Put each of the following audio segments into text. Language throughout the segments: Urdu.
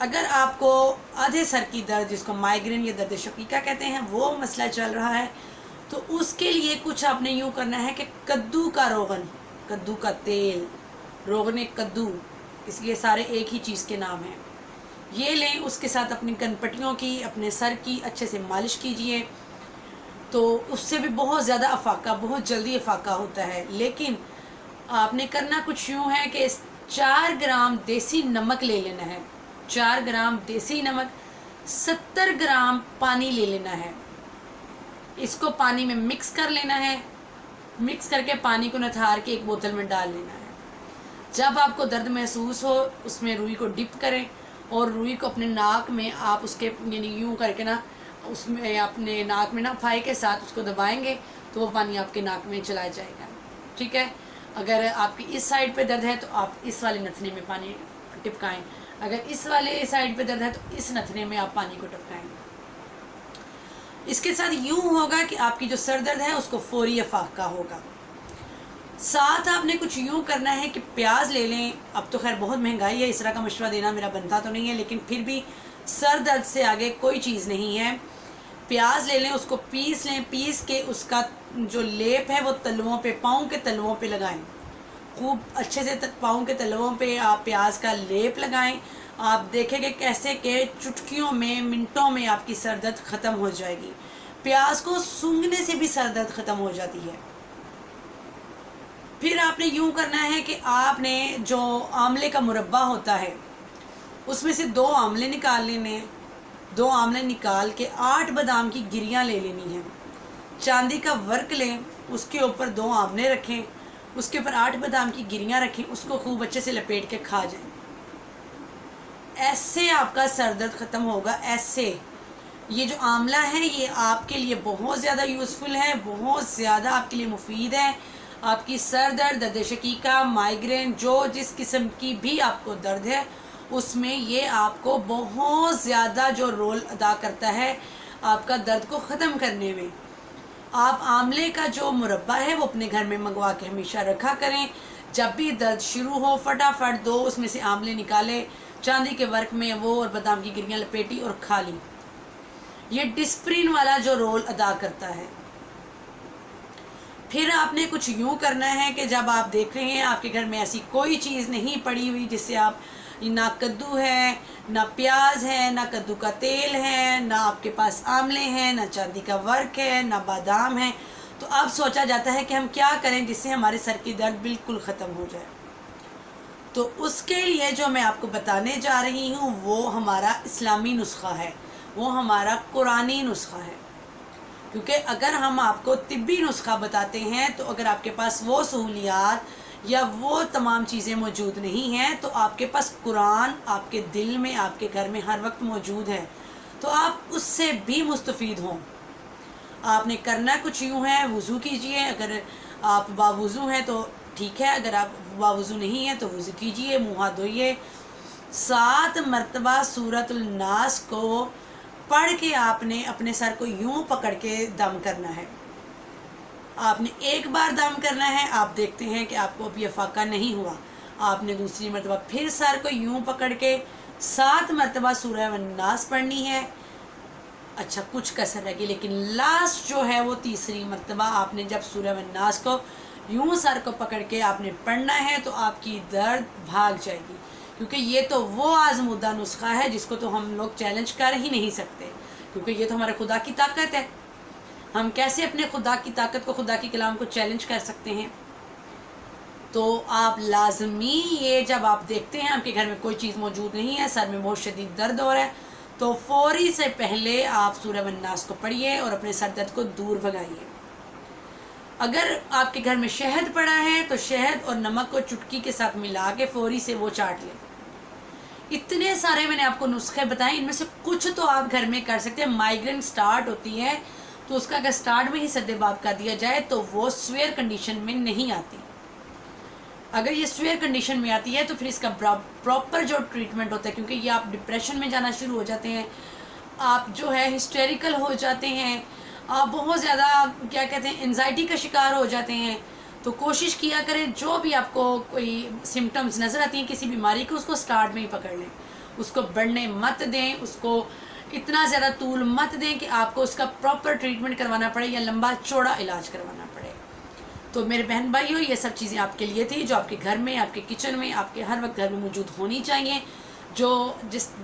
اگر آپ کو آدھے سر کی درد، جس کو مائیگرین یا درد شقیقہ کہتے ہیں، وہ مسئلہ چل رہا ہے، تو اس کے لیے کچھ آپ نے یوں کرنا ہے کہ کدو کا روغن، کدو کا تیل، روغن کدو، اس لیے سارے ایک ہی چیز کے نام ہیں، یہ لیں، اس کے ساتھ اپنی کن پٹیوں کی، اپنے سر کی اچھے سے مالش کیجئے، تو اس سے بھی بہت زیادہ افاقہ، بہت جلدی افاقہ ہوتا ہے۔ لیکن آپ نے کرنا کچھ یوں ہے کہ 4 گرام دیسی نمک لے لینا ہے، 4 گرام دیسی نمک، 70 گرام پانی لے لینا ہے، اس کو پانی میں مکس کر لینا ہے، مکس کر کے پانی کو نتھار کے ایک بوتل میں ڈال لینا ہے۔ جب آپ کو درد محسوس ہو، اس میں روئی کو ڈپ کریں، اور روئی کو اپنے ناک میں آپ اس کے یعنی یوں کر کے نا، اس میں اپنے ناک میں نا پھائی کے ساتھ اس کو دبائیں گے تو وہ پانی آپ کے ناک میں چلا جائے گا، ٹھیک ہے۔ اگر آپ کی اس سائڈ پہ درد ہے تو آپ اس والے نتھنے میں پانی ٹپکائیں، اگر اس والے سائڈ پہ درد ہے تو اس نتھنے میں آپ پانی کو ٹپکائیں۔ اس کے ساتھ یوں ہوگا کہ آپ کی جو سر درد ہے اس کو فوری افاقہ ہوگا۔ ساتھ آپ نے کچھ یوں کرنا ہے کہ پیاز لے لیں، اب تو خیر بہت مہنگائی ہے، اس طرح کا مشورہ دینا میرا بنتا تو نہیں ہے، لیکن پھر بھی سر درد سے آگے کوئی چیز نہیں ہے۔ پیاز لے لیں، اس کو پیس لیں، پیس کے اس کا جو لیپ ہے وہ تلووں پہ، پاؤں کے تلووں پہ لگائیں، خوب اچھے سے پاؤں کے تلووں پہ آپ پیاز کا لیپ لگائیں۔ آپ دیکھیں کہ کیسے کہ چٹکیوں میں، منٹوں میں آپ کی سر درد ختم ہو جائے گی۔ پیاز کو سونگھنے سے بھی سر درد ختم ہو جاتی ہے۔ پھر آپ نے یوں کرنا ہے کہ آپ نے جو آملے کا مربع ہوتا ہے، اس میں سے 2 آملے نکال لینے ہیں، 2 آملے نکال کے 8 بادام کی گریاں لے لینی ہیں، چاندی کا ورق لیں، اس کے اوپر 2 آملے رکھیں، اس کے اوپر 8 بادام کی گریاں رکھیں، اس کو خوب اچھے سے لپیٹ کے کھا جائیں۔ ایسے آپ کا سر درد ختم ہوگا، ایسے۔ یہ جو آملہ ہے یہ آپ کے لیے بہت زیادہ یوزفل ہے، بہت زیادہ آپ کے لیے مفید ہے۔ آپ کی سر درد، درد شقیقہ، مائیگرین، جو جس قسم کی بھی آپ کو درد ہے، اس میں یہ آپ کو بہت زیادہ جو رول ادا کرتا ہے آپ کا درد کو ختم کرنے میں۔ آپ آملے کا جو مربع ہے وہ اپنے گھر میں منگوا کے ہمیشہ رکھا کریں، جب بھی درد شروع ہو فٹافٹ 2 اس میں سے آملے نکالے، چاندی کے ورق میں وہ اور بادام کی گریاں لپیٹی اور کھا لی۔ یہ ڈسپرین والا جو رول ادا کرتا ہے۔ پھر آپ نے کچھ یوں کرنا ہے کہ جب آپ دیکھ رہے ہیں آپ کے گھر میں ایسی کوئی چیز نہیں پڑی ہوئی جس سے آپ، نہ کدو ہے، نہ پیاز ہے، نہ کدو کا تیل ہے، نہ آپ کے پاس آملے ہیں، نہ چاندی کا ورق ہے، نہ بادام ہے، تو اب سوچا جاتا ہے کہ ہم کیا کریں جس سے ہمارے سر کی درد بالکل ختم ہو جائے۔ تو اس کے لیے جو میں آپ کو بتانے جا رہی ہوں وہ ہمارا اسلامی نسخہ ہے، وہ ہمارا قرآنی نسخہ ہے۔ کیونکہ اگر ہم آپ کو طبی نسخہ بتاتے ہیں تو اگر آپ کے پاس وہ سہولیات یا وہ تمام چیزیں موجود نہیں ہیں تو آپ کے پاس قرآن آپ کے دل میں، آپ کے گھر میں ہر وقت موجود ہے، تو آپ اس سے بھی مستفید ہوں۔ آپ نے کرنا کچھ یوں ہے، وضو کیجئے، اگر آپ باوضو ہیں تو ٹھیک ہے، اگر آپ باوضو نہیں ہیں تو وضو کیجئے، منہ ہاتھ دھوئیے، 7 مرتبہ سورۃ الناس کو پڑھ کے آپ نے اپنے سر کو یوں پکڑ کے دم کرنا ہے۔ آپ نے ایک بار دم کرنا ہے، آپ دیکھتے ہیں کہ آپ کو ابھی افاقہ نہیں ہوا، آپ نے دوسری مرتبہ پھر سر کو یوں پکڑ کے 7 مرتبہ سورہ الناس پڑھنی ہے۔ اچھا کچھ کسر رہ گئی، لیکن لاسٹ جو ہے وہ تیسری مرتبہ آپ نے جب سورہ الناس کو یوں سر کو پکڑ کے آپ نے پڑھنا ہے تو آپ کی درد بھاگ جائے گی، کیونکہ یہ تو وہ آزمودہ نسخہ ہے جس کو تو ہم لوگ چیلنج کر ہی نہیں سکتے، کیونکہ یہ تو ہمارے خدا کی طاقت ہے۔ ہم کیسے اپنے خدا کی طاقت کو، خدا کی کلام کو چیلنج کر سکتے ہیں؟ تو آپ لازمی یہ جب آپ دیکھتے ہیں آپ کے گھر میں کوئی چیز موجود نہیں ہے، سر میں بہت شدید درد ہو رہا ہے، تو فوری سے پہلے آپ سورہ الناس کو پڑھیے اور اپنے سر درد کو دور بھگائیے۔ اگر آپ کے گھر میں شہد پڑا ہے تو شہد اور نمک کو چٹکی کے ساتھ ملا کے فوری سے وہ چاٹ لیں۔ اتنے سارے میں نے آپ کو نسخے بتائے، ان میں سے کچھ تو آپ گھر میں کر سکتے ہیں۔ مائیگرین سٹارٹ ہوتی ہے تو اس کا اگر سٹارٹ میں ہی سد باب کر دیا جائے تو وہ سویئر کنڈیشن میں نہیں آتی۔ اگر یہ سویئر کنڈیشن میں آتی ہے تو پھر اس کا پراپر جو ٹریٹمنٹ ہوتا ہے، کیونکہ یہ آپ ڈپریشن میں جانا شروع ہو جاتے ہیں، آپ جو ہے ہسٹیریکل ہو جاتے ہیں، آپ بہت زیادہ کیا کہتے ہیں انزائٹی کا شکار ہو جاتے ہیں، تو کوشش کیا کریں جو بھی آپ کو کوئی سمٹمز نظر آتی ہیں کسی بیماری کو، اس کو سٹارٹ میں ہی پکڑ لیں، اس کو بڑھنے مت دیں، اس کو اتنا زیادہ طول مت دیں کہ آپ کو اس کا پراپر ٹریٹمنٹ کروانا پڑے یا لمبا چوڑا علاج کروانا پڑے۔ تو میرے بہن بھائیوں، یہ سب چیزیں آپ کے لیے تھی جو آپ کے گھر میں، آپ کے کچن میں، آپ کے ہر وقت گھر میں موجود ہونی چاہیے۔ جو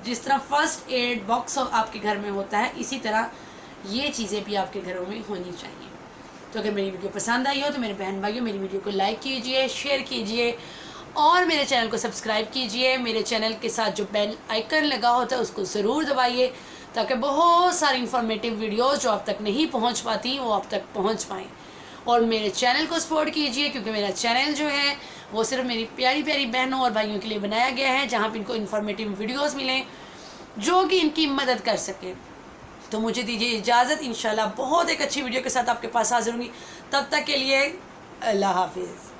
جس طرح فرسٹ ایڈ باکس آپ کے گھر میں ہوتا ہے، اسی طرح یہ چیزیں بھی آپ کے گھروں میں ہونی چاہیے۔ تو اگر میری ویڈیو پسند آئی ہو تو میرے بہن بھائیوں میری ویڈیو کو لائک کیجئے، شیئر کیجئے اور میرے چینل کو سبسکرائب کیجئے۔ میرے چینل کے ساتھ جو بیل آئیکن لگا ہوتا ہے اس کو ضرور دبائیے تاکہ بہت ساری انفارمیٹیو ویڈیوز جو آپ تک نہیں پہنچ پاتی وہ آپ تک پہنچ پائیں۔ اور میرے چینل کو سپورٹ کیجئے کیونکہ میرا چینل جو ہے وہ صرف میری پیاری پیاری بہنوں اور بھائیوں کے لیے بنایا گیا ہے، جہاں پہ ان کو انفارمیٹیو ویڈیوز ملیں جو کہ ان کی مدد کر سکیں۔ تو مجھے دیجیے اجازت، انشاءاللہ بہت ایک اچھی ویڈیو کے ساتھ آپ کے پاس حاضر ہوں گی۔ تب تک کے لیے اللہ حافظ۔